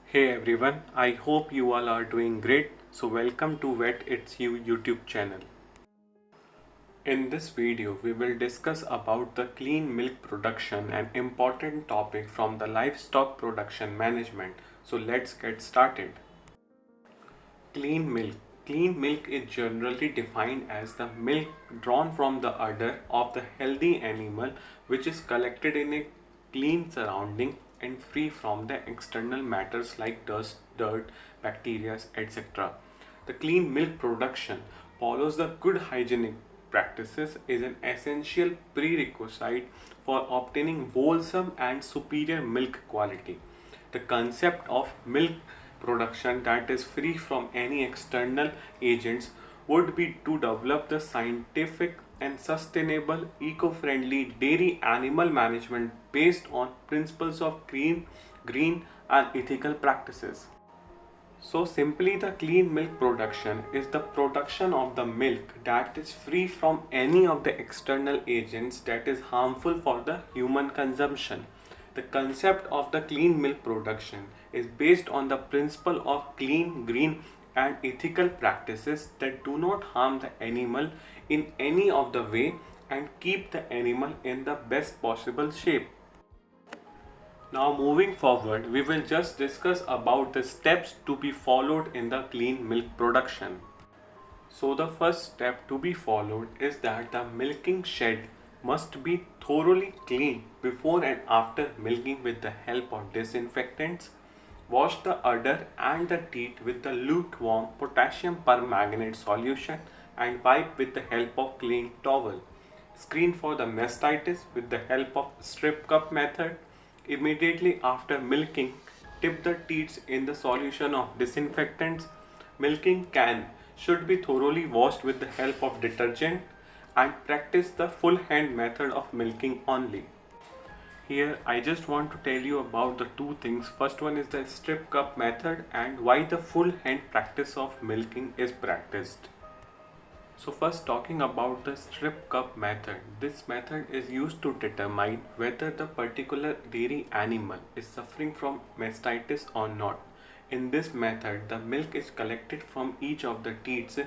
Hey everyone, I hope you all are doing great. So welcome to Vet It's You YouTube channel. In this video, we will discuss about the clean milk production, an important topic from the livestock production management. So let's get started. Clean milk. Clean milk is generally defined as the milk drawn from the udder of the healthy animal which is collected in a clean surrounding and free from the external matters like dust, dirt, bacteria, etc. The clean milk production follows the good hygienic practices is an essential prerequisite for obtaining wholesome and superior milk quality. The concept of milk production that is free from any external agents would be to develop the scientific and sustainable eco-friendly dairy animal management based on principles of clean, green and ethical practices. So simply the clean milk production is the production of the milk that is free from any of the external agents that is harmful for the human consumption. The concept of the clean milk production is based on the principle of clean, green and ethical practices that do not harm the animal in any of the way and keep the animal in the best possible shape. Now moving forward, we will just discuss about the steps to be followed in the clean milk production. So the first step to be followed is that the milking shed must be thoroughly cleaned before and after milking with the help of disinfectants. Wash the udder and the teat with the lukewarm potassium permanganate solution and wipe with the help of clean towel. Screen for the mastitis with the help of strip cup method. Immediately after milking, dip the teats in the solution of disinfectants. Milking can should be thoroughly washed with the help of detergent and practice the full hand method of milking only. Here I just want to tell you about the two things. First one is the strip cup method and why the full hand practice of milking is practiced. So first talking about the strip cup method. This method is used to determine whether the particular dairy animal is suffering from mastitis or not. In this method, the milk is collected from each of the teats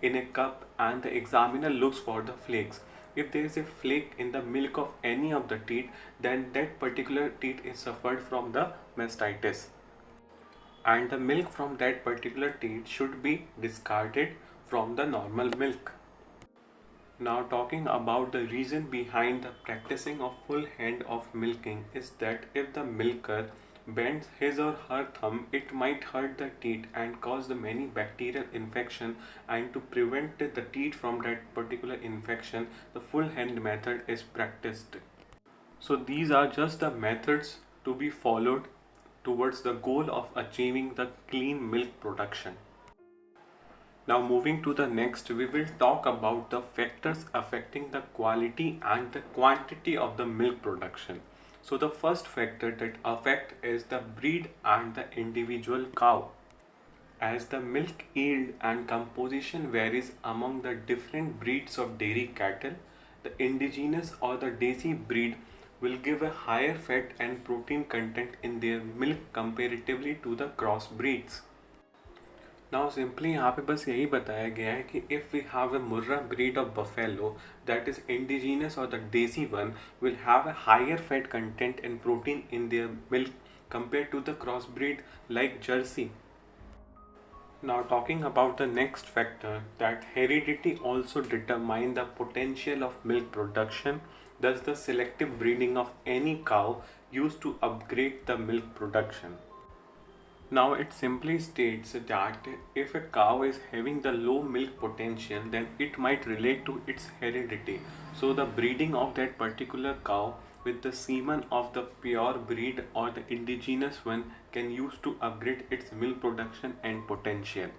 in a cup and the examiner looks for the flakes. If there is a flake in the milk of any of the teat, then that particular teat is suffered from the mastitis and the milk from that particular teat should be discarded from the normal milk. Now talking about the reason behind the practicing of full hand of milking is that if the milker bends his or her thumb, it might hurt the teat and cause the many bacterial infection, and to prevent the teat from that particular infection, the full hand method is practiced. So these are just the methods to be followed towards the goal of achieving the clean milk production. Now moving to the next, we will talk about the factors affecting the quality and the quantity of the milk production. So the first factor that affect is the breed and the individual cow. As the milk yield and composition varies among the different breeds of dairy cattle, the indigenous or the desi breed will give a higher fat and protein content in their milk comparatively to the cross breeds. Now simply यहाँ पे बस यही बताया गया है कि if we have a Murrah breed of buffalo that is indigenous or the desi one will have a higher fat content and protein in their milk compared to the crossbreed like Jersey. Now talking about the next factor, that heredity also determine the potential of milk production. Thus the selective breeding of any cow used to upgrade the milk production. Now it simply states that if a cow is having the low milk potential, then it might relate to its heredity. So the breeding of that particular cow with the semen of the pure breed or the indigenous one can use to upgrade its milk production and potential.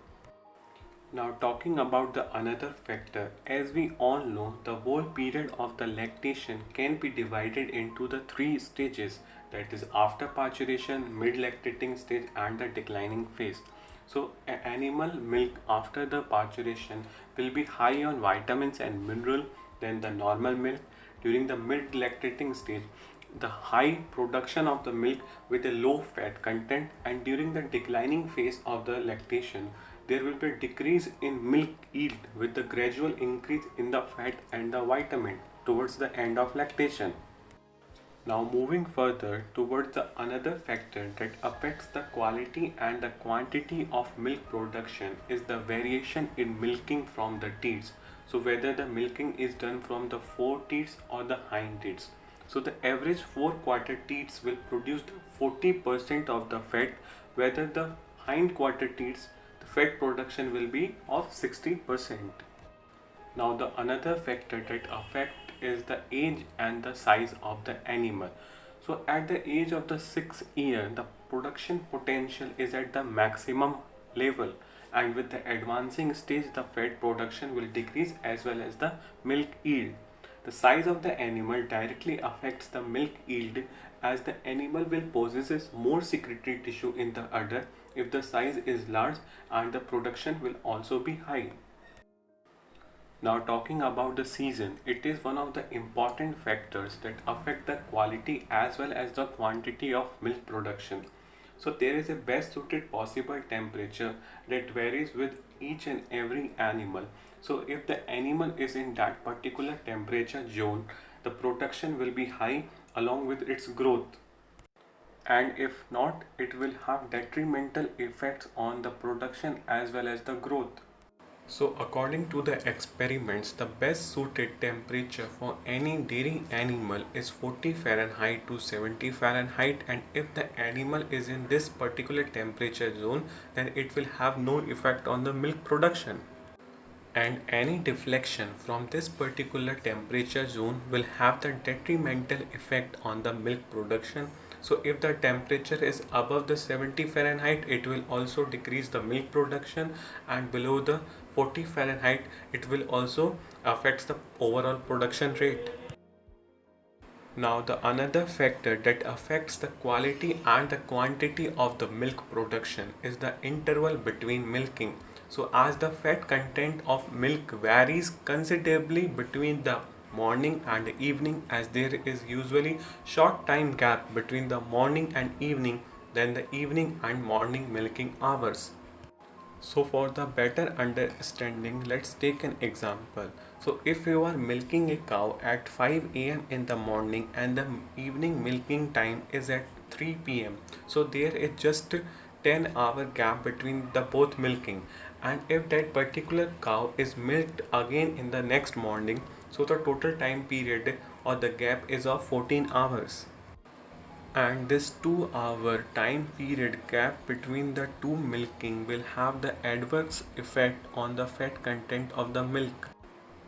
Now talking about the another factor, as we all know, the whole period of the lactation can be divided into the three stages, that is after parturition, mid lactating stage and the declining phase. So animal milk after the parturition will be high on vitamins and mineral than the normal milk. During the mid lactating stage, the high production of the milk with a low fat content, and during the declining phase of the lactation there will be a decrease in milk yield with the gradual increase in the fat and the vitamin towards the end of lactation. Now moving further towards the another factor that affects the quality and the quantity of milk production is the variation in milking from the teats. So whether the milking is done from the fore teats or the hind teats. So the average 4-quarter teats will produce 40% of the fat, whether the hind quarter teats the fat production will be of 60%. Now the another factor that affect is the age and the size of the animal. So at the age of the 6th year, the production potential is at the maximum level, and with the advancing stage the fat production will decrease as well as the milk yield. The size of the animal directly affects the milk yield, as the animal will possesses more secretory tissue in the udder if the size is large, and the production will also be high. Now talking about the season, it is one of the important factors that affect the quality as well as the quantity of milk production. So there is a best suited possible temperature that varies with each and every animal. So if the animal is in that particular temperature zone, the production will be high along with its growth. And if not, it will have detrimental effects on the production as well as the growth. So according to the experiments, the best suited temperature for any dairy animal is 40 Fahrenheit to 70 Fahrenheit, and if the animal is in this particular temperature zone, then it will have no effect on the milk production. And any deflection from this particular temperature zone will have the detrimental effect on the milk production. So if the temperature is above the 70 Fahrenheit, it will also decrease the milk production, and below the 40 Fahrenheit, it will also affect the overall production rate. Now the another factor that affects the quality and the quantity of the milk production is the interval between milking. So as the fat content of milk varies considerably between the morning and the evening, as there is usually short time gap between the morning and evening than the evening and morning milking hours. So for the better understanding, let's take an example. So if you are milking a cow at 5 a.m. in the morning and the evening milking time is at 3 p.m. So there is just 10-hour gap between the both milking, and if that particular cow is milked again in the next morning, so the total time period or the gap is of 14 hours. And this 2-hour time period gap between the two milking will have the adverse effect on the fat content of the milk.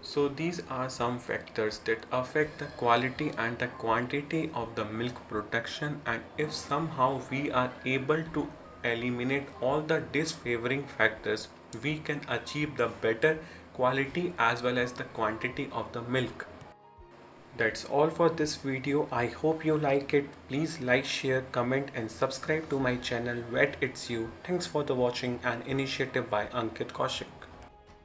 So these are some factors that affect the quality and the quantity of the milk production, and if somehow we are able to eliminate all the disfavoring factors, we can achieve the better quality as well as the quantity of the milk. That's all for this video. I hope you like it. Please like, share, comment and subscribe to my channel Vet It's You. Thanks for the watching, an initiative by Ankit Kaushik.